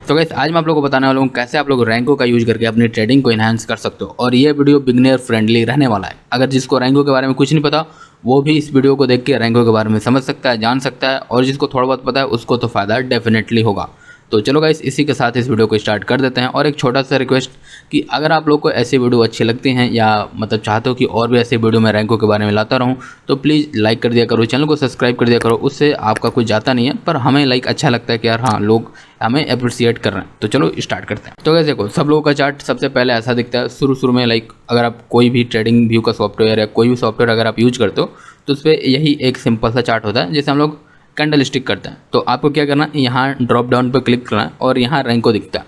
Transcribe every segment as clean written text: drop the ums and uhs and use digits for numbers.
तो गाइस आज मैं आप लोगों को बताने वाला हूँ कैसे आप लोग रैंको का यूज करके अपनी ट्रेडिंग को इन्हांस कर सकते हो। और ये वीडियो बिगिनर फ्रेंडली रहने वाला है। अगर जिसको रैंको के बारे में कुछ नहीं पता वो भी इस वीडियो को देख के रैंको के बारे में समझ सकता है, जान सकता है, और जिसको थोड़ा बहुत पता है उसको तो फ़ायदा डेफिनेटली होगा। तो चलो गाइस इसी के साथ इस वीडियो को स्टार्ट कर देते हैं। और एक छोटा सा रिक्वेस्ट कि अगर आप लोग को ऐसे वीडियो अच्छे लगते हैं या मतलब चाहते हो कि और भी ऐसे वीडियो मैं रैंको के बारे में लाता रहूं, तो प्लीज़ लाइक कर दिया करो, चैनल को सब्सक्राइब कर दिया करो। उससे आपका कुछ जाता नहीं है, पर हमें लाइक अच्छा लगता है कि यार हाँ लोग हमें अप्रिशिएट कर रहे हैं। तो चलो स्टार्ट करते हैं। तो गाइस देखो, सब लोगों का चार्ट सबसे पहले ऐसा दिखता है शुरू में। लाइक अगर आप कोई भी ट्रेडिंग व्यू का सॉफ्टवेयर या कोई भी सॉफ्टवेयर अगर आप यूज करते हो तो उस पर यही एक सिंपल सा चार्ट होता है जैसे हम लोग कैंडल स्टिक करते हैं। तो आपको क्या करना है, यहाँ ड्रॉप डाउन पर क्लिक करना है और यहाँ रैंको दिखता है।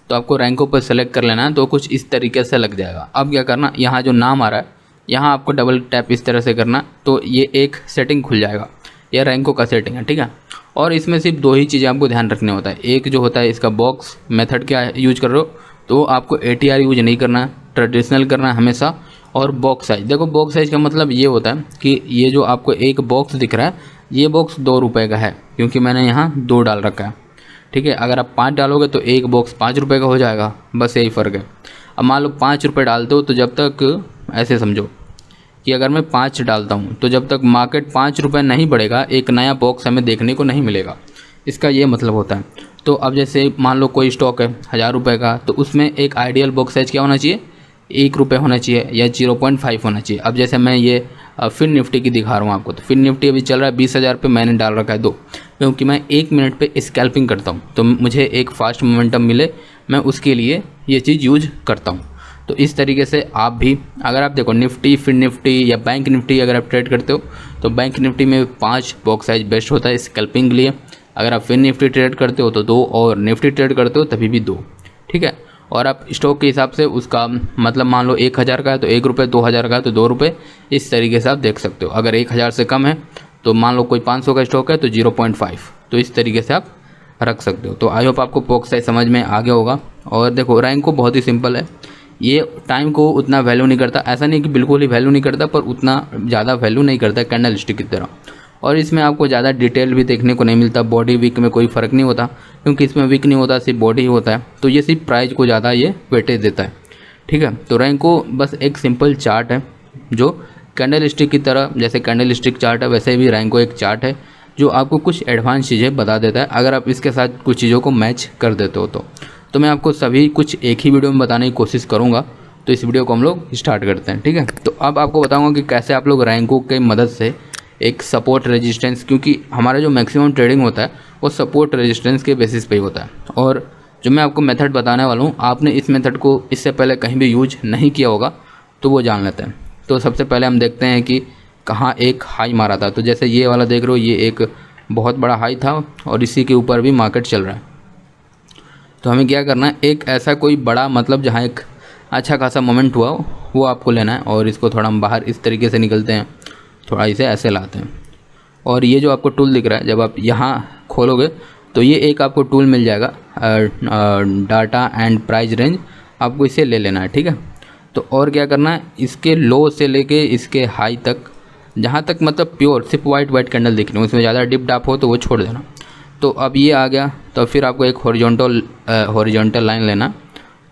तो आपको रैंको पर सेलेक्ट कर लेना है, तो कुछ इस तरीके से लग जाएगा। अब क्या करना, यहाँ जो नाम आ रहा है यहाँ आपको डबल टैप इस तरह से करना, तो ये एक सेटिंग खुल जाएगा। यह रैंको का सेटिंग है, ठीक है। और इसमें सिर्फ दो ही चीज़ें आपको ध्यान रखने होता है। एक जो होता है इसका बॉक्स मेथड क्या यूज कर रहे हो, तो आपको ATR यूज नहीं करना है, ट्रेडिशनल करना है हमेशा। और बॉक्स साइज, देखो बॉक्स साइज का मतलब ये होता है कि ये जो आपको एक बॉक्स दिख रहा है ये बॉक्स 2 रुपये का है, क्योंकि मैंने यहाँ 2 डाल रखा है, ठीक है। अगर आप 5 डालोगे तो एक बॉक्स 5 रुपये का हो जाएगा, बस यही फ़र्क है। अब मान लो 5 रुपये डालते हो तो जब तक ऐसे समझो कि अगर मैं 5 डालता हूँ तो जब तक मार्केट 5 रुपये नहीं बढ़ेगा एक नया बॉक्स हमें देखने को नहीं मिलेगा। इसका ये मतलब होता है। तो अब जैसे मान लो कोई स्टॉक है 1000 रुपये का, तो उसमें एक आइडियल बॉक्स साइज क्या होना चाहिए, 1 रुपये होना चाहिए या 0.5 होना चाहिए। अब जैसे मैं ये फिन निफ्टी की दिखा रहा हूँ आपको, तो फिन निफ्टी अभी चल रहा है 20,000 पे, मैंने डाल रखा है 2, क्योंकि मैं 1 मिनट पे स्कैल्पिंग करता हूँ तो मुझे एक फास्ट मोमेंटम मिले, मैं उसके लिए ये चीज़ यूज करता हूँ। तो इस तरीके से आप भी अगर आप देखो निफ्टी, फिन निफ्टी या बैंक निफ्टी अगर आप ट्रेड करते हो तो बैंक निफ्टी में 5 बॉक्स साइज बेस्ट होता है स्कैल्पिंग के लिए। अगर आप फिन निफ्टी ट्रेड करते हो तो 2, और निफ्टी ट्रेड करते हो तभी भी 2, ठीक है। और आप स्टॉक के हिसाब से उसका मतलब मान लो 1000 का है तो 1 रुपये, 2000 का है तो 2 रुपये, इस तरीके से आप देख सकते हो। अगर 1000 से कम है तो मान लो कोई 500 का स्टॉक है तो 0.5, तो इस तरीके से आप रख सकते हो। तो आई होप आपको बॉक्स साइज समझ में आ गया होगा। और देखो रैंको बहुत ही सिंपल है, ये टाइम को उतना वैल्यू नहीं करता, ऐसा नहीं कि बिल्कुल ही वैल्यू नहीं करता, पर उतना ज़्यादा वैल्यू नहीं करता कैंडल स्टिक की तरह। और इसमें आपको ज़्यादा डिटेल भी देखने को नहीं मिलता, बॉडी वीक में कोई फ़र्क नहीं होता, क्योंकि इसमें वीक नहीं होता, सिर्फ बॉडी ही होता है। तो ये सिर्फ प्राइस को ज़्यादा ये वेटेज देता है, ठीक है। तो रैंको बस एक सिंपल चार्ट है जो कैंडल स्टिक की तरह, जैसे कैंडल स्टिक चार्ट है वैसे भी रैंको एक चार्ट है जो आपको कुछ एडवांस चीज़ें बता देता है अगर आप इसके साथ कुछ चीज़ों को मैच कर देते हो। तो मैं आपको सभी कुछ एक ही वीडियो में बताने की कोशिश करूँगा। तो इस वीडियो को हम लोग स्टार्ट करते हैं, ठीक है। तो अब आपको बताऊँगा कि कैसे आप लोग रैंको की मदद से एक सपोर्ट रेजिस्टेंस, क्योंकि हमारा जो मैक्सिमम ट्रेडिंग होता है वो सपोर्ट रेजिस्टेंस के बेसिस पे ही होता है। और जो मैं आपको मेथड बताने वाला हूँ, आपने इस मेथड को इससे पहले कहीं भी यूज नहीं किया होगा तो वो जान लेते हैं। तो सबसे पहले हम देखते हैं कि कहाँ एक हाई मारा था। तो जैसे ये वाला देख रहे हो, ये एक बहुत बड़ा हाई था और इसी के ऊपर भी मार्केट चल रहा है। तो हमें क्या करना है, एक ऐसा कोई बड़ा मतलब जहाँ एक अच्छा खासा मोमेंट हुआ वो आपको लेना है। और इसको थोड़ा हम बाहर इस तरीके से निकलते हैं, थोड़ा इसे ऐसे लाते हैं। और ये जो आपको टूल दिख रहा है, जब आप यहाँ खोलोगे तो ये एक आपको टूल मिल जाएगा, डाटा एंड प्राइस रेंज, आपको इसे ले लेना है, ठीक है। तो और क्या करना है, इसके लो से लेके इसके हाई तक, जहाँ तक मतलब प्योर सिर्फ वाइट कैंडल दिख रही है, उसमें ज़्यादा डिप डाप हो तो वो छोड़ देना। तो अब ये आ गया, तो फिर आपको एक हॉरिजॉन्टल लाइन लेना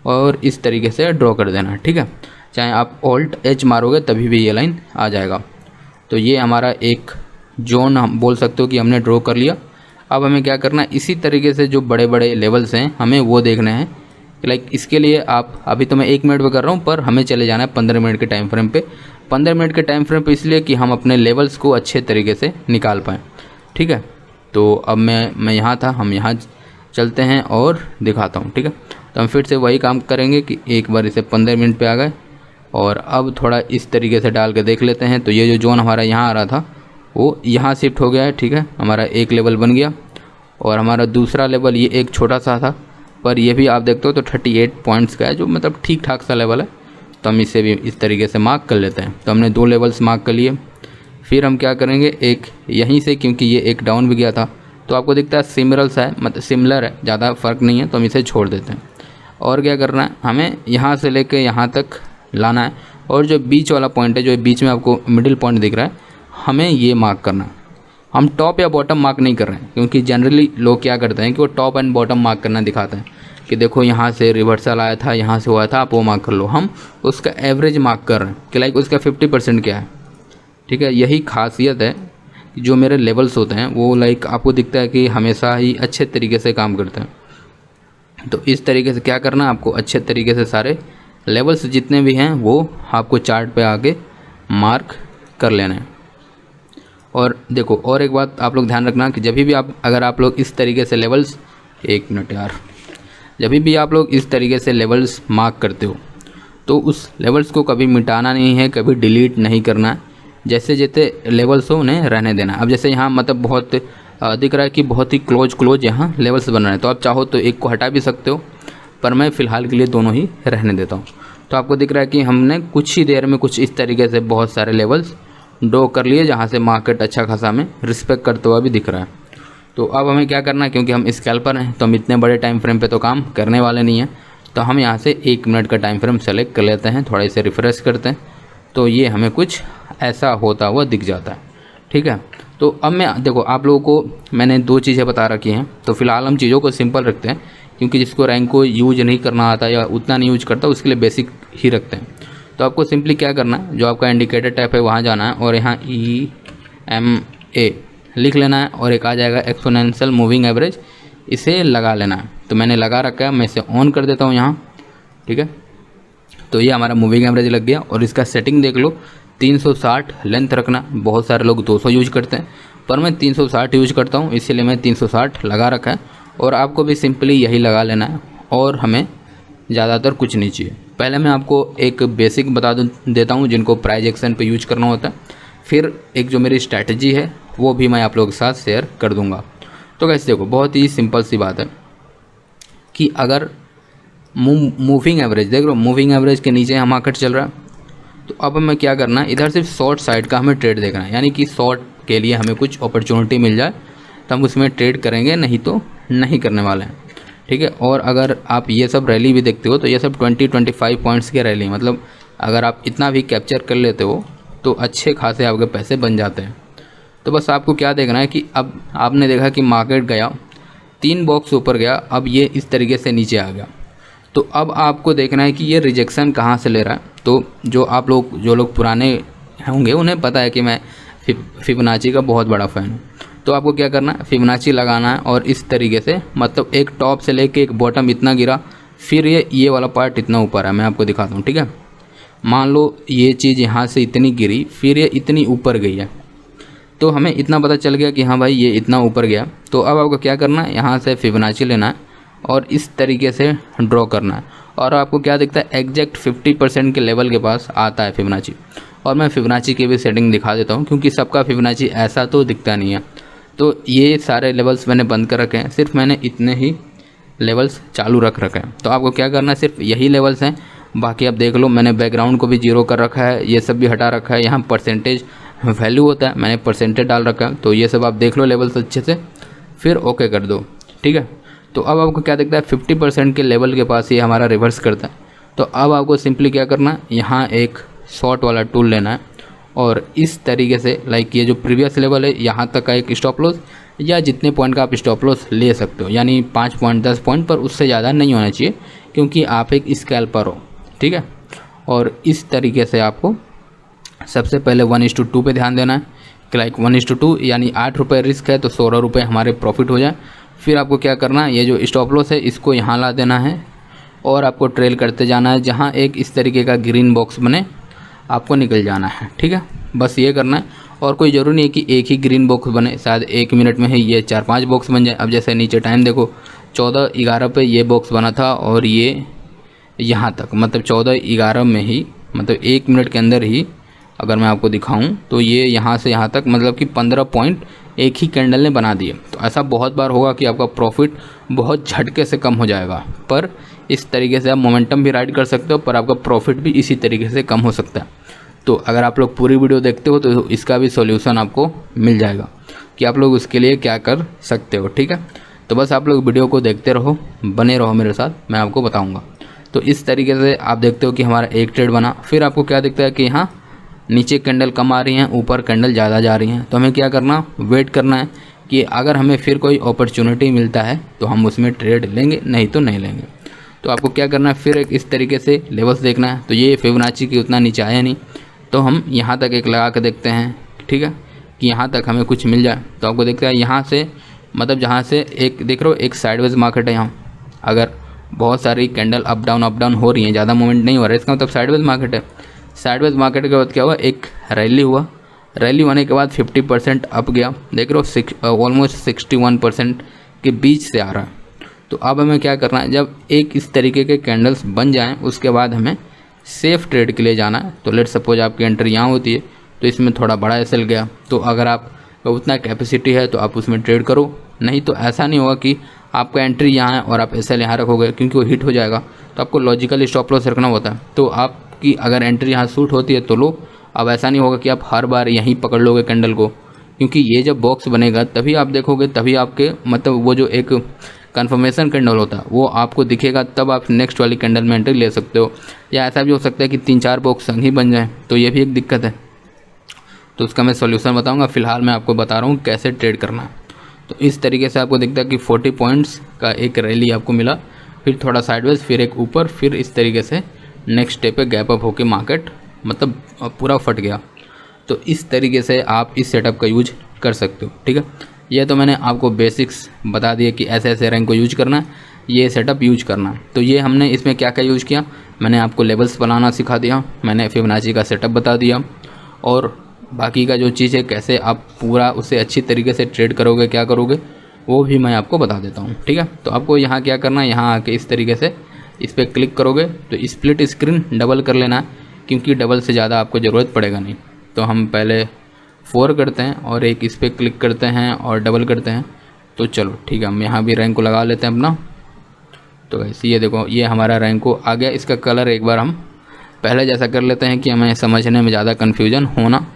और इस तरीके से ड्रॉ कर देना, ठीक है। चाहे आप Alt-H मारोगे तभी भी ये लाइन आ जाएगा। तो ये हमारा एक जोन हम बोल सकते हो कि हमने ड्रॉ कर लिया। अब हमें क्या करना है, इसी तरीके से जो बड़े बड़े लेवल्स हैं हमें वो देखने हैं। लाइक इसके लिए आप, अभी तो मैं 1 मिनट पे कर रहा हूँ, पर हमें चले जाना है 15 मिनट के टाइम फ्रेम पे। 15 मिनट के टाइम फ्रेम पे इसलिए कि हम अपने लेवल्स को अच्छे तरीके से निकाल पाएँ, ठीक है। तो अब मैं यहाँ था, हम यहाँ चलते हैं और दिखाता हूँ, ठीक है। तो हम फिर से वही काम करेंगे कि एक बार इसे 15 मिनट पे आ गए और अब थोड़ा इस तरीके से डाल के देख लेते हैं। तो ये जो जोन हमारा यहाँ आ रहा था वो यहाँ शिफ्ट हो गया है, ठीक है। हमारा एक लेवल बन गया और हमारा दूसरा लेवल ये एक छोटा सा था, पर ये भी आप देखते हो तो 38 पॉइंट्स का है, जो मतलब ठीक ठाक सा लेवल है। तो हम इसे भी इस तरीके से मार्क कर लेते हैं। तो हमने 2 लेवल्स मार्क कर लिए। फिर हम क्या करेंगे, एक यहीं से, क्योंकि ये एक डाउन भी गया था तो आपको दिखता है सिमिलर सा है, मतलब सिमिलर है, ज़्यादा फ़र्क नहीं है, तो हम इसे छोड़ देते हैं। और क्या करना है, हमें यहाँ से लेके यहाँ तक लाना है। और जो बीच वाला पॉइंट है, जो बीच में आपको मिडिल पॉइंट दिख रहा है, हमें ये मार्क करना है। हम टॉप या बॉटम मार्क नहीं कर रहे हैं, क्योंकि जनरली लोग क्या करते हैं कि वो टॉप एंड बॉटम मार्क करना दिखाते हैं, कि देखो यहाँ से रिवर्सल आया था, यहाँ से हुआ था, आप वो मार्क कर लो। हम उसका एवरेज मार्क कर रहे हैं कि लाइक उसका 50% क्या है, ठीक है। यही खासियत है कि जो मेरे लेवल्स होते हैं वो लाइक आपको दिखता है कि हमेशा ही अच्छे तरीके से काम करते हैं। तो इस तरीके से क्या करना है, आपको अच्छे तरीके से सारे लेवल्स जितने भी हैं वो आपको चार्ट पे आके मार्क कर लेना है। और देखो और एक बात आप लोग ध्यान रखना कि जब भी आप अगर आप लोग इस तरीके से लेवल्स, एक मिनट यार, जब भी आप लोग इस तरीके से लेवल्स मार्क करते हो तो उस लेवल्स को कभी मिटाना नहीं है, कभी डिलीट नहीं करना है। जैसे जैसे लेवल्स हो उन्हें रहने देना। अब जैसे यहाँ मतलब बहुत दिख रहा है कि बहुत ही क्लोज यहाँ लेवल्स बन रहे हैं, तो आप चाहो तो एक को हटा भी सकते हो, पर मैं फ़िलहाल के लिए दोनों ही रहने देता हूँ। तो आपको दिख रहा है कि हमने कुछ ही देर में कुछ इस तरीके से बहुत सारे लेवल्स ड्रॉ कर लिए, जहाँ से मार्केट अच्छा खासा हमें रिस्पेक्ट करते हुआ भी दिख रहा है। तो अब हमें क्या करना है, क्योंकि हम स्कैल्पर हैं तो हम इतने बड़े टाइम फ्रेम पे तो काम करने वाले नहीं हैं, तो हम यहाँ से 1 मिनट का टाइम फ्रेम सेलेक्ट कर लेते हैं, थोड़ा इसे रिफ़्रेश करते हैं, तो ये हमें कुछ ऐसा होता हुआ दिख जाता है, ठीक है। तो अब मैं देखो आप लोगों को मैंने 2 चीज़ें बता रखी हैं, तो फिलहाल हम चीज़ों को सिंपल रखते हैं, क्योंकि जिसको रैंक को यूज नहीं करना आता या उतना नहीं यूज करता उसके लिए बेसिक ही रखते हैं। तो आपको सिंपली क्या करना है, जो आपका इंडिकेटर टाइप है वहाँ जाना है और यहाँ EMA लिख लेना है और एक आ जाएगा एक्सपोनेंशियल मूविंग एवरेज, इसे लगा लेना है। तो मैंने लगा रखा है, मैं इसे ऑन कर देता हूँ यहाँ, ठीक है। तो ये हमारा मूविंग एवरेज लग गया और इसका सेटिंग देख लो 360 लेंथ रखना। बहुत सारे लोग 200 यूज करते हैं, पर मैं 360 यूज करता हूँ, इसीलिए मैं 360 लगा रखा है। और आपको भी सिंपली यही लगा लेना है और हमें ज़्यादातर कुछ नहीं चाहिए। पहले मैं आपको एक बेसिक बता देता हूँ जिनको प्राइस एक्शन पे यूज करना होता है, फिर एक जो मेरी स्ट्रैटेजी है वो भी मैं आप लोगों के साथ शेयर कर दूँगा। तो गाइस देखो बहुत ही सिंपल सी बात है कि अगर मूविंग एवरेज देख लो, मूविंग एवरेज के नीचे मार्केट चल रहा है, तो अब हमें क्या करना है, इधर सिर्फ शॉर्ट साइड का हमें ट्रेड देखना है, यानी कि शॉर्ट के लिए हमें कुछ अपॉर्चुनिटी मिल जाए तो हम उसमें ट्रेड करेंगे, नहीं तो नहीं करने वाले हैं, ठीक है। और अगर आप ये सब रैली भी देखते हो तो ये सब 20-25 पॉइंट्स के रैली, मतलब अगर आप इतना भी कैप्चर कर लेते हो तो अच्छे खासे आपके पैसे बन जाते हैं। तो बस आपको क्या देखना है कि अब आपने देखा कि मार्केट गया 3 बॉक्स ऊपर गया, अब ये इस तरीके से नीचे आ गया, तो अब आपको देखना है कि ये रिजेक्शन कहाँ से ले रहा है। तो जो लोग पुराने होंगे उन्हें पता है कि मैं फिबोनाची का बहुत बड़ा फ़ैन हूँ। तो आपको क्या करना है, फिबोनाची लगाना है और इस तरीके से, मतलब एक टॉप से लेके एक बॉटम इतना गिरा, फिर ये वाला पार्ट इतना ऊपर है। मैं आपको दिखाता हूँ, ठीक है। मान लो ये चीज़ यहाँ से इतनी गिरी, फिर ये इतनी ऊपर गई है, तो हमें इतना पता चल गया कि हाँ भाई ये इतना ऊपर गया। तो अब आपको क्या करना है, यहाँ से फिबोनाची लेना है और इस तरीके से ड्रॉ करना है। और आपको क्या दिखता है, एग्जैक्ट 50% के लेवल के पास आता है फिबोनाची। और मैं फिबोनाची की भी सेटिंग दिखा देता हूँ, क्योंकि सबका फिबोनाची ऐसा तो दिखता नहीं है। तो ये सारे लेवल्स मैंने बंद कर रखे हैं, सिर्फ मैंने इतने ही लेवल्स चालू रख रखे हैं। तो आपको क्या करना है, सिर्फ यही लेवल्स हैं, बाकी आप देख लो मैंने बैकग्राउंड को भी 0 कर रखा है, ये सब भी हटा रखा है। यहाँ परसेंटेज वैल्यू होता है, मैंने परसेंटेज डाल रखा है, तो ये सब आप देख लो लेवल्स अच्छे से, फिर ओके कर दो, ठीक है। तो अब आपको क्या दिखता है, 50% के लेवल के पास ये हमारा रिवर्स करता है। तो अब आपको सिंपली क्या करना है, यहाँ एक शॉर्ट वाला टूल लेना है और इस तरीके से लाइक ये जो प्रीवियस लेवल है यहाँ तक का एक स्टॉप लॉस, या जितने पॉइंट का आप स्टॉप लॉस ले सकते हो, यानी 5 पॉइंट 10 पॉइंट, पर उससे ज़्यादा नहीं होना चाहिए क्योंकि आप एक स्कैल्पर हो, ठीक है। और इस तरीके से आपको सबसे पहले 1:2 पे ध्यान देना है कि लाइक 1:2 यानी 8 रुपये रिस्क है तो 16 रुपये हमारे प्रॉफिट हो जाए। फिर आपको क्या करना है, ये जो स्टॉप लॉस है इसको यहाँ ला देना है और आपको ट्रेल करते जाना है, जहाँ एक इस तरीके का ग्रीन बॉक्स बने आपको निकल जाना है, ठीक है। बस ये करना है और कोई ज़रूरी नहीं है कि एक ही ग्रीन बॉक्स बने, शायद 1 मिनट में ही ये 4-5 बॉक्स बन जाए। अब जैसे नीचे टाइम देखो 14:11 पे ये बॉक्स बना था और ये यहाँ तक, मतलब 14:11 में ही, मतलब 1 मिनट के अंदर ही अगर मैं आपको दिखाऊं तो ये यहाँ से यहाँ तक, मतलब कि 15 पॉइंट एक ही कैंडल ने बना दिए। तो ऐसा बहुत बार होगा कि आपका प्रॉफिट बहुत झटके से कम हो जाएगा, पर इस तरीके से आप मोमेंटम भी राइड कर सकते हो, पर आपका प्रॉफिट भी इसी तरीके से कम हो सकता है। तो अगर आप लोग पूरी वीडियो देखते हो तो इसका भी सॉल्यूशन आपको मिल जाएगा कि आप लोग उसके लिए क्या कर सकते हो, ठीक है। तो बस आप लोग वीडियो को देखते रहो, बने रहो मेरे साथ, मैं आपको बताऊँगा। तो इस तरीके से आप देखते हो कि हमारा एक ट्रेड बना, फिर आपको क्या दिखता है कि यहाँ नीचे कैंडल कम आ रही हैं, ऊपर कैंडल ज़्यादा जा रही हैं। तो हमें क्या करना, वेट करना है कि अगर हमें फिर कोई अपॉर्चुनिटी मिलता है तो हम उसमें ट्रेड लेंगे, नहीं तो नहीं लेंगे। तो आपको क्या करना है, फिर एक इस तरीके से लेवल्स देखना है। तो ये फिबोनाची की उतना नीचे आया नहीं, तो हम यहाँ तक एक लगा के देखते हैं, ठीक है, कि यहाँ तक हमें कुछ मिल जाए। तो आपको देखते हैं यहाँ से, मतलब जहाँ से एक देख रहे हो एक साइडवेज मार्केट है यहाँ, अगर बहुत सारी कैंडल अप डाउन हो रही हैं, ज़्यादा मूवमेंट नहीं हो रहा है, इसका मतलब साइडवेज मार्केट है। साइडवेज मार्केट के बाद क्या हुआ, एक रैली हुआ, रैली होने के बाद 50% अप गया, देख रहे हो ऑलमोस्ट 61% के बीच से आ रहा है। तो अब हमें क्या करना है, जब एक इस तरीके के कैंडल्स बन जाएं उसके बाद हमें सेफ़ ट्रेड के लिए जाना है। तो लेट सपोज आपकी एंट्री यहाँ होती है, तो इसमें थोड़ा बड़ा एसएल गया, तो अगर आप उतना कैपेसिटी है तो आप उसमें ट्रेड करो, नहीं तो ऐसा नहीं होगा कि आपका एंट्री यहाँ है और आप एसएल यहाँ रखोगे, क्योंकि वो हिट हो जाएगा। तो आपको लॉजिकली स्टॉप लॉस रखना होता है। तो आपकी अगर एंट्री यहाँ सूट होती है तो लो, अब ऐसा नहीं होगा कि आप हर बार यहीं पकड़ लोगे कैंडल को, क्योंकि ये जब बॉक्स बनेगा तभी आप देखोगे, तभी आपके मतलब वो जो एक कन्फर्मेशन कैंडल होता है वो आपको दिखेगा, तब आप नेक्स्ट वाली कैंडल में एंट्री ले सकते हो। या ऐसा भी हो सकता है कि 3-4 बॉक्स संग ही बन जाए, तो ये भी एक दिक्कत है। तो उसका मैं सॉल्यूशन बताऊंगा, फ़िलहाल मैं आपको बता रहा हूँ कैसे ट्रेड करना है। तो इस तरीके से आपको दिखता है कि 40 पॉइंट्स का एक रैली आपको मिला, फिर थोड़ा साइडवेज, फिर एक ऊपर, फिर इस तरीके से नेक्स्ट स्टेप पे गैप अप होके मार्केट मतलब पूरा फट गया। तो इस तरीके से आप इस सेटअप का यूज कर सकते हो, ठीक है। ये तो मैंने आपको बेसिक्स बता दिए कि ऐसे ऐसे रैंक को यूज करना है, ये सेटअप यूज करना है। तो ये हमने इसमें क्या क्या यूज किया, मैंने आपको लेवल्स बनाना सिखा दिया, मैंने फिबोनाची का सेटअप बता दिया, और बाकी का जो चीज़ है कैसे आप पूरा उसे अच्छी तरीके से ट्रेड करोगे, क्या करोगे, वो भी मैं आपको बता देता हूँ, ठीक है। तो आपको यहाँ क्या करना है, यहाँ आके इस तरीके से इस पर क्लिक करोगे तो स्प्लिट स्क्रीन डबल कर लेना है, क्योंकि डबल से ज़्यादा आपको ज़रूरत पड़ेगा नहीं। तो हम पहले 4 करते हैं और एक इस पर क्लिक करते हैं और डबल करते हैं। तो चलो ठीक है, हम यहाँ भी रैंक को लगा लेते हैं अपना। तो ऐसे ये देखो, ये हमारा रैंक को आ गया। इसका कलर एक बार हम पहले जैसा कर लेते हैं कि हमें समझने में ज़्यादा कन्फ्यूजन होना।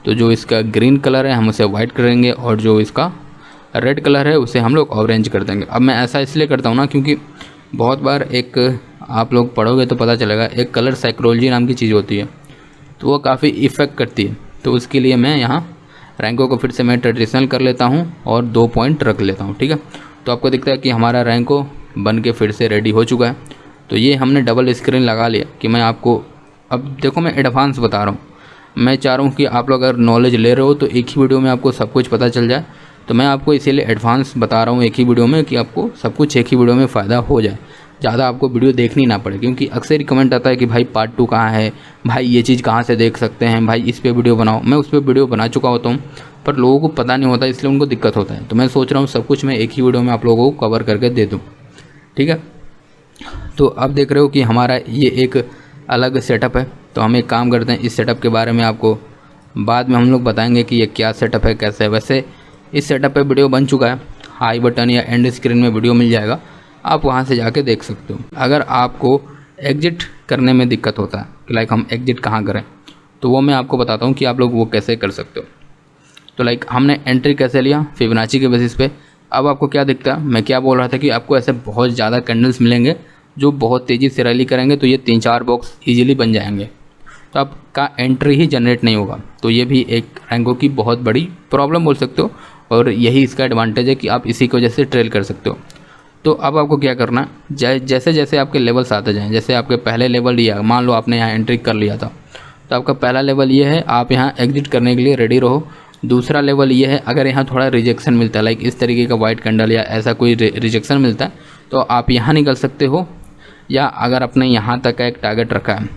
तो जो इसका ग्रीन कलर है हम उसे वाइट करेंगे, और जो इसका रेड कलर है उसे हम लोग ऑरेंज कर देंगे। अब मैं ऐसा इसलिए करता हूँ ना, क्योंकि बहुत बार एक आप लोग पढ़ोगे तो पता चलेगा, एक कलर साइकोलॉजी नाम की चीज़ होती है, तो वो काफ़ी इफ़ेक्ट करती है। तो उसके लिए मैं यहाँ रैंकों को फिर से मैं ट्रेडिशनल कर लेता हूँ और 2 पॉइंट रख लेता हूँ, ठीक है। तो आपको दिखता है कि हमारा रैंको बन के फिर से रेडी हो चुका है। तो ये हमने डबल स्क्रीन लगा लिया कि मैं आपको, अब देखो मैं एडवांस बता रहा हूँ, मैं चाह रहा हूँ कि आप लोग अगर नॉलेज ले रहे हो तो एक ही वीडियो में आपको सब कुछ पता चल जाए। तो मैं आपको इसीलिए एडवांस बता रहा हूँ एक ही वीडियो में, कि आपको सब कुछ एक ही वीडियो में फ़ायदा हो जाए, ज़्यादा आपको वीडियो देखनी ना पड़े। क्योंकि अक्सर ही कमेंट आता है कि भाई पार्ट 2 कहाँ है, भाई ये चीज़ कहाँ से देख सकते हैं, भाई इस पर वीडियो बनाओ। मैं उस पर वीडियो बना चुका होता हूँ, पर लोगों को पता नहीं होता, इसलिए उनको दिक्कत होता है। तो मैं सोच रहा हूँ सब कुछ मैं एक ही वीडियो में आप लोगों को कवर करके दे दूँ, ठीक है। तो अब देख रहे हो कि हमारा ये एक अलग सेटअप है। तो हम एक काम करते हैं, इस सेटअप के बारे में आपको बाद में हम लोग बताएंगे कि ये क्या सेटअप है, कैसे है। वैसे इस सेटअप पे वीडियो बन चुका है, आई बटन या एंड स्क्रीन में वीडियो मिल जाएगा, आप वहाँ से जाके देख सकते हो। अगर आपको एग्जिट करने में दिक्कत होता है कि लाइक हम एग्जिट कहाँ करें, तो वो मैं आपको बताता हूँ कि आप लोग वो कैसे कर सकते हो। तो लाइक हमने एंट्री कैसे लिया, फिबोनाची के बेसिस पे। अब आपको क्या दिखता है, मैं क्या बोल रहा था कि आपको ऐसे बहुत ज़्यादा कैंडल्स मिलेंगे जो बहुत तेज़ी से रैली करेंगे, तो ये 3-4 बॉक्स ईजिली बन जाएंगे, तो आपका एंट्री ही जनरेट नहीं होगा। तो ये भी एक रैंकों की बहुत बड़ी प्रॉब्लम बोल सकते हो, और यही इसका एडवांटेज है कि आप इसी की वजह से ट्रेल कर सकते हो। तो अब आपको क्या करना है, जैसे जैसे आपके लेवल्स आते जाएँ, जैसे आपके पहले लेवल लिया, मान लो आपने यहाँ एंट्री कर लिया था, तो आपका पहला लेवल ये है, आप यहाँ एग्जिट करने के लिए रेडी रहो। दूसरा लेवल ये है, अगर यहाँ थोड़ा रिजेक्शन मिलता है, लाइक इस तरीके का वाइट कैंडल या ऐसा कोई रिजेक्शन मिलता है, तो आप यहाँ निकल सकते हो। या अगर आपने यहाँ तक का एक टारगेट रखा है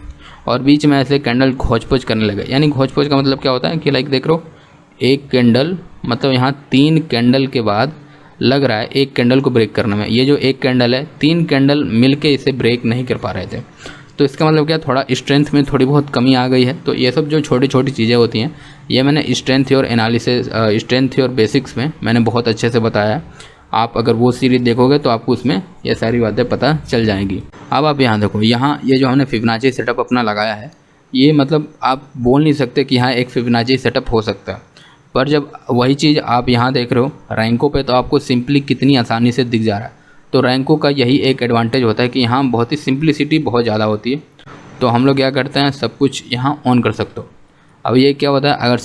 और बीच में ऐसे कैंडल घोच पोच करने लगे, यानी घोच पोच का मतलब क्या होता है कि लाइक देख लो, एक कैंडल मतलब यहाँ 3 कैंडल के बाद लग रहा है एक कैंडल को ब्रेक करने में। ये जो एक कैंडल है, 3 कैंडल मिलके इसे ब्रेक नहीं कर पा रहे थे, तो इसका मतलब क्या, थोड़ा स्ट्रेंथ में थोड़ी बहुत कमी आ गई है। तो ये सब जो छोटी छोटी चीज़ें होती हैं, ये मैंने स्ट्रेंथ और एनालिसिस, स्ट्रेंथ और बेसिक्स में मैंने बहुत अच्छे से बताया है। आप अगर वो सीरीज देखोगे तो आपको उसमें ये सारी बातें पता चल जाएंगी। अब आप यहाँ देखो, यहाँ ये जो हमने फिबोनाची सेटअप अपना लगाया है, ये मतलब आप बोल नहीं सकते कि यहाँ एक फिबोनाची सेटअप हो सकता है, पर जब वही चीज़ आप यहाँ देख रहे हो रैंकों पे, तो आपको सिंपली कितनी आसानी से दिख जा रहा है। तो रैंकों का यही एक एडवांटेज होता है कि यहाँ बहुत ही सिंप्लिसिटी बहुत ज़्यादा होती है। तो हम लोग क्या करते हैं, सब कुछ यहाँ ऑन कर सकते हो। अब ये क्या होता है, अगर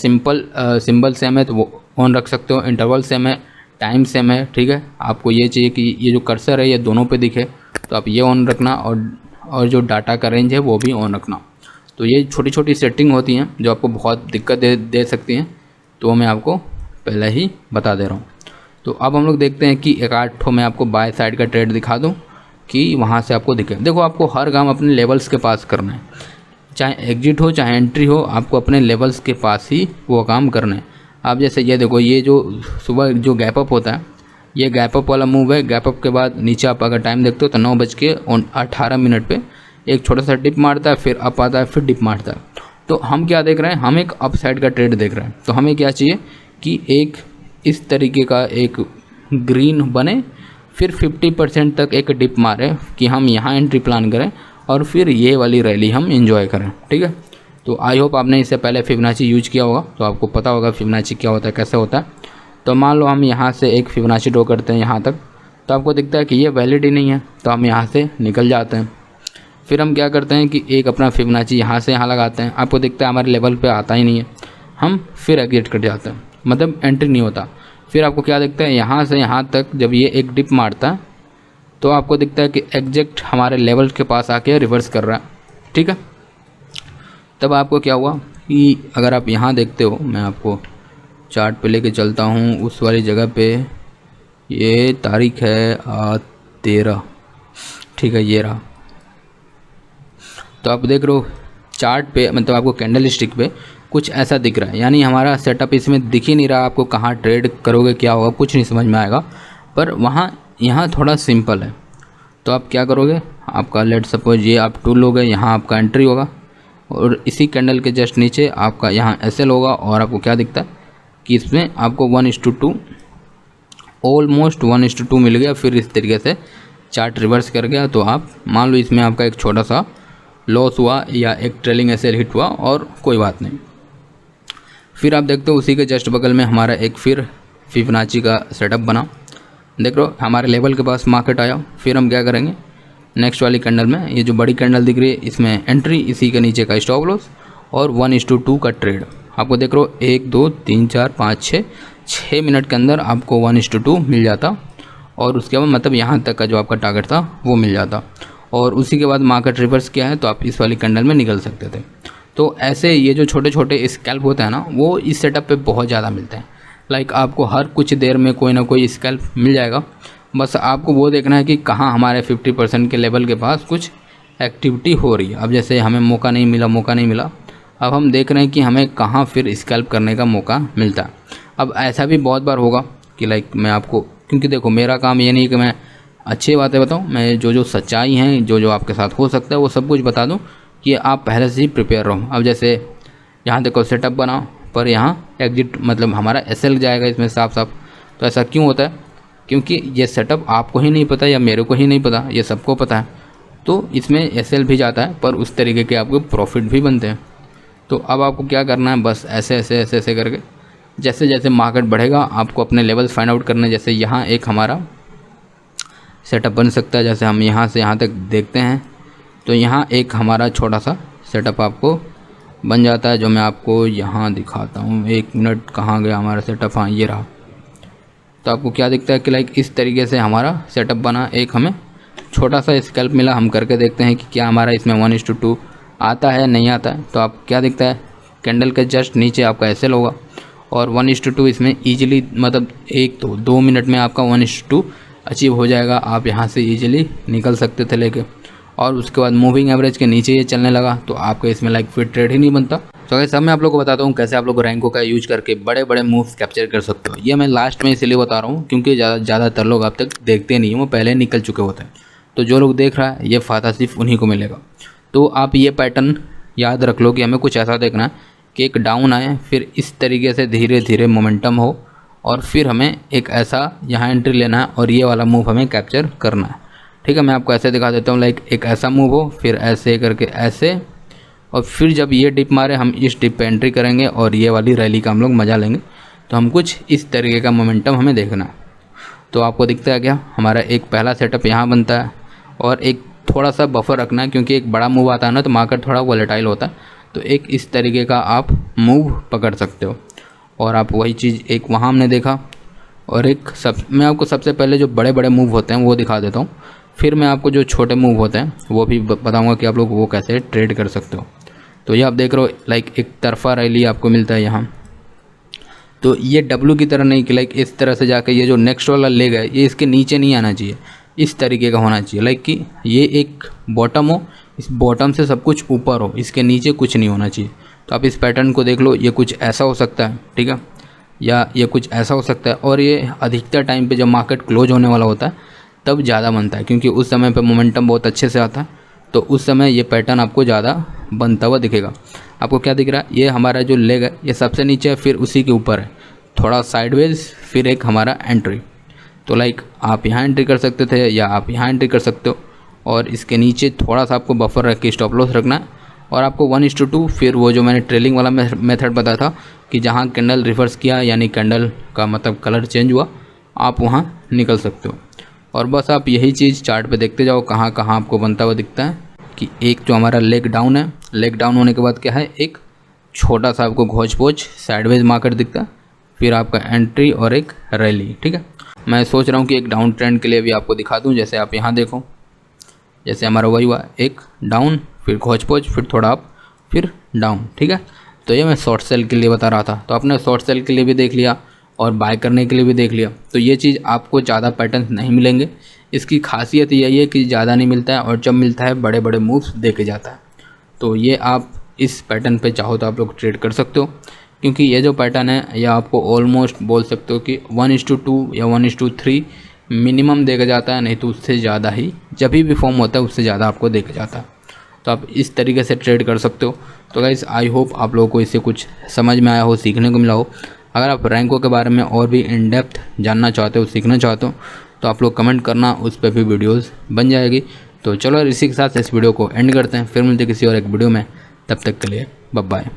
सिंबल सेम है तो वो ऑन रख सकते हो, इंटरवल सेम है, टाइम सेम है, ठीक है। आपको ये चाहिए कि ये जो कर्सर है ये दोनों पे दिखे, तो आप ये ऑन रखना, और जो डाटा का रेंज है वो भी ऑन रखना। तो ये छोटी छोटी सेटिंग होती हैं जो आपको बहुत दिक्कत दे सकती हैं, तो मैं आपको पहले ही बता दे रहा हूँ। तो अब हम लोग देखते हैं कि एक आध ठो मैं आपको बाय साइड का ट्रेड दिखा दूँ कि वहाँ से आपको दिखे। देखो, आपको हर काम अपने लेवल्स के पास करना है, चाहे एग्जिट हो चाहे एंट्री हो, आपको अपने लेवल्स के पास ही वो काम करना है। आप जैसे ये देखो, ये जो सुबह जो गैप अप होता है, ये गैप अप वाला मूव है। गैप अप के बाद नीचे आप अगर टाइम देखते हो तो 9:18 पे एक छोटा सा डिप मारता है, फिर अप आता है, फिर डिप मारता है। तो हम क्या देख रहे हैं, हम एक अप साइड का ट्रेड देख रहे हैं। तो हमें क्या चाहिए कि एक इस तरीके का एक ग्रीन बने, फिर 50% तक एक डिप मारे कि हम यहाँ एंट्री प्लान करें, और फिर ये वाली रैली हम एंजॉय करें। ठीक है, तो आई होप आपने इससे पहले फिबोनाची यूज किया होगा, तो आपको पता होगा फिबोनाची क्या होता है, कैसे होता है। तो मान लो हम यहाँ से एक फिबोनाची ड्रॉ करते हैं यहाँ तक, तो आपको दिखता है कि ये वैलिड ही नहीं है, तो हम यहाँ से निकल जाते हैं। फिर हम क्या करते हैं कि एक अपना फिबोनाची यहाँ से यहाँ लगाते हैं, आपको दिखता है हमारे लेवल पे आता ही नहीं है, हम फिर एग्जिट कर जाते हैं, मतलब एंट्री नहीं होता। फिर आपको क्या दिखता है, यहाँ से यहाँ तक जब ये एक डिप मारता है तो आपको दिखता है कि एग्जैक्ट हमारे लेवल के पास आके रिवर्स कर रहा है। ठीक है, तब आपको क्या हुआ कि अगर आप यहाँ देखते हो, मैं आपको चार्ट पे लेके चलता हूँ उस वाली जगह पे, ये तारीख है 13, ठीक है, ये रहा। तो आप देख रहे हो चार्ट पे, मतलब आपको कैंडल स्टिक पे कुछ ऐसा दिख रहा है, यानी हमारा सेटअप इसमें दिख ही नहीं रहा। आपको कहाँ ट्रेड करोगे, क्या होगा, कुछ नहीं समझ में आएगा। पर वहाँ यहाँ थोड़ा सिंपल है। तो आप क्या करोगे, आपका लेट सपोज ये आप टूल लोगे, यहाँ आपका एंट्री होगा, और इसी कैंडल के जस्ट नीचे आपका यहाँ एसएल होगा, और आपको क्या दिखता है कि इसमें आपको 1:2 ऑलमोस्ट 1:2 मिल गया। फिर इस तरीके से चार्ट रिवर्स कर गया। तो आप मान लो इसमें आपका एक छोटा सा लॉस हुआ या एक ट्रेलिंग एसएल हिट हुआ, और कोई बात नहीं। फिर आप देखते हो उसी के जस्ट बगल में हमारा एक फिर फिबोनाची का सेटअप बना। देख लो हमारे लेवल के पास मार्केट आया। फिर हम क्या करेंगे, नेक्स्ट वाली कैंडल में, ये जो बड़ी कैंडल दिख रही है इसमें एंट्री, इसी के नीचे का स्टॉप लॉस, और 1:2 का ट्रेड। आपको देख रहे हो 1 2 3 4 5 6 मिनट के अंदर आपको 1:2 मिल जाता, और उसके बाद मतलब यहाँ तक का जो आपका टारगेट था वो मिल जाता, और उसी के बाद मार्केट रिवर्स किया है तो आप इस वाली कैंडल में निकल सकते थे। तो ऐसे ये जो छोटे छोटे स्कैल्प होते हैं ना, वो इस सेटअप पे बहुत ज़्यादा मिलते हैं। लाइक आपको हर कुछ देर में कोई ना कोई स्कैल्प मिल जाएगा, बस आपको वो देखना है कि कहाँ हमारे 50% के लेवल के पास कुछ एक्टिविटी हो रही है। अब जैसे हमें मौका नहीं मिला, अब हम देख रहे हैं कि हमें कहाँ फिर स्कैल्प करने का मौका मिलता है। अब ऐसा भी बहुत बार होगा कि लाइक मैं आपको, क्योंकि देखो मेरा काम ये नहीं कि मैं अच्छी बातें बताऊँ, मैं जो सच्चाई हैं, जो आपके साथ हो सकता है वो सब कुछ बता दूँ कि आप पहले से ही प्रिपेयर रहो। अब जैसे यहाँ देखो सेटअप बना, पर यहाँ एग्जिट मतलब हमारा एसएल जाएगा इसमें साफ। तो ऐसा क्यों होता है, क्योंकि ये सेटअप आपको ही नहीं पता या मेरे को ही नहीं पता, ये सबको पता है। तो इसमें एसएल भी जाता है, पर उस तरीके के आपको प्रॉफिट भी बनते हैं। तो अब आपको क्या करना है, बस ऐसे करके जैसे जैसे मार्केट बढ़ेगा आपको अपने लेवल्स फाइंड आउट करने। जैसे यहाँ एक हमारा सेटअप बन सकता है, जैसे हम यहाँ से यहाँ तक देखते हैं, तो यहाँ एक हमारा छोटा सा सेटअप आपको बन जाता है, जो मैं आपको यहाँ दिखाता हूँ। 1 मिनट, कहाँ गया हमारा सेटअप, हाँ ये रहा। तो आपको क्या दिखता है कि लाइक इस तरीके से हमारा सेटअप बना, एक हमें छोटा सा स्कैल्प मिला। हम करके देखते हैं कि क्या हमारा इसमें 1:2 आता है नहीं आता है। तो आप क्या दिखता है, कैंडल के जस्ट नीचे आपका एसएल होगा, और 1:2 इसमें ईजिली, मतलब 1-2 मिनट में आपका 1:2 अचीव हो जाएगा। आप यहाँ से ईजिली निकल सकते थे लेके, और उसके बाद मूविंग एवरेज के नीचे ये चलने लगा, तो आपका इसमें लाइक फिर ट्रेड ही नहीं बनता। तो गाइस सब मैं आप लोगों को बताता हूँ कैसे आप लोग रैंको का यूज करके बड़े बड़े मूव्स कैप्चर कर सकते हो। ये मैं लास्ट में इसलिए बता रहा हूँ क्योंकि ज़्यादातर लोग अब तक देखते नहीं हैं, वो पहले निकल चुके होते हैं। तो जो लोग देख रहा है ये फ़ायदा सिर्फ उन्हीं को मिलेगा। तो आप ये पैटर्न याद रख लो कि हमें कुछ ऐसा देखना है कि एक डाउन आए, फिर इस तरीके से धीरे धीरे मोमेंटम हो, और फिर हमें एक ऐसा यहाँ एंट्री लेना है और ये वाला मूव हमें कैप्चर करना है। ठीक है, मैं आपको ऐसे दिखा देता हूँ। लाइक एक ऐसा मूव हो, फिर ऐसे करके ऐसे, और फिर जब ये डिप मारे हम इस डिप पे एंट्री करेंगे और ये वाली रैली का हम लोग मज़ा लेंगे। तो हम कुछ इस तरीके का मोमेंटम हमें देखना है। तो आपको दिखता है क्या, हमारा एक पहला सेटअप यहाँ बनता है, और एक थोड़ा सा बफर रखना है क्योंकि एक बड़ा मूव आता है ना तो मार्केट थोड़ा वोलेटाइल होता है। तो एक इस तरीके का आप मूव पकड़ सकते हो, और आप वही चीज़ एक वहाँ हमने देखा। और एक मैं आपको सबसे पहले जो बड़े बड़े मूव होते हैं वो दिखा देता हूँ, फिर मैं आपको जो छोटे मूव होते हैं वो भी बताऊंगा कि आप लोग वो कैसे ट्रेड कर सकते हो। तो ये आप देख रहे हो लाइक एक तरफा रैली आपको मिलता है यहाँ। तो ये डब्लू की तरह नहीं कि लाइक इस तरह से जाकर ये जो नेक्स्ट वाला लेग है ये इसके नीचे नहीं आना चाहिए, इस तरीके का होना चाहिए लाइक कि ये एक बॉटम हो, इस बॉटम से सब कुछ ऊपर हो, इसके नीचे कुछ नहीं होना चाहिए। तो आप इस पैटर्न को देख लो, ये कुछ ऐसा हो सकता है, ठीक है, या ये कुछ ऐसा हो सकता है। और ये अधिकतर टाइम पे जब मार्केट क्लोज होने वाला होता है तब ज़्यादा बनता है, क्योंकि उस समय पे मोमेंटम बहुत अच्छे से आता है। तो उस समय ये पैटर्न आपको ज़्यादा बनता हुआ दिखेगा। आपको क्या दिख रहा है, ये हमारा जो लेग है ये सबसे नीचे है, फिर उसी के ऊपर है थोड़ा साइडवेज, फिर एक हमारा एंट्री। तो लाइक आप यहाँ एंट्री कर सकते थे या आप यहाँ एंट्री कर सकते हो, और इसके नीचे थोड़ा सा आपको बफर रख के स्टॉप लॉस रखना है। और आपको 1:2, फिर वो जो मैंने ट्रेलिंग वाला मेथड बताया था कि जहाँ कैंडल रिवर्स किया यानी कैंडल का मतलब कलर चेंज हुआ, आप वहाँ निकल सकते हो। और बस आप यही चीज़ चार्ट पे देखते जाओ कहाँ कहाँ आपको बनता हुआ दिखता है कि एक जो हमारा लेग डाउन है, लेग डाउन होने के बाद क्या है, एक छोटा सा आपको घोच पोच साइडवेज मार्केट दिखता है, फिर आपका एंट्री और एक रैली। ठीक है, मैं सोच रहा हूँ कि एक डाउन ट्रेंड के लिए भी आपको दिखा दूँ। जैसे आप यहाँ देखो, जैसे हमारा वही हुआ, एक डाउन, फिर घोच पोच, फिर थोड़ा अप, फिर डाउन। ठीक है, तो ये मैं शॉर्ट सेल के लिए बता रहा था। तो आपने शॉर्ट सेल के लिए भी देख लिया और बाय करने के लिए भी देख लिया। तो ये चीज़ आपको ज़्यादा पैटर्न नहीं मिलेंगे। इसकी खासियत यही है कि ज़्यादा नहीं मिलता है, और जब मिलता है बड़े बड़े मूव्स दे के जाता है। तो ये आप इस पैटर्न पे चाहो तो आप लोग ट्रेड कर सकते हो, क्योंकि ये जो पैटर्न है यह आपको ऑलमोस्ट बोल सकते हो कि 1:2 या 1:3 मिनिमम देखा जाता है, नहीं तो उससे ज़्यादा ही जब भी फॉर्म होता है उससे ज़्यादा आपको देखा जाता है। तो आप इस तरीके से ट्रेड कर सकते हो। तो गाइस आई होप आप लोगों को इससे कुछ समझ में आया हो, सीखने को मिला हो। अगर आप रैंकों के बारे में और भी इन डेप्थ जानना चाहते हो, सीखना चाहते हो, तो आप लोग कमेंट करना, उस पर भी वीडियोस बन जाएगी। तो चलो इसी के साथ इस वीडियो को एंड करते हैं, फिर मिलते किसी और एक वीडियो में। तब तक के लिए बाय बाय।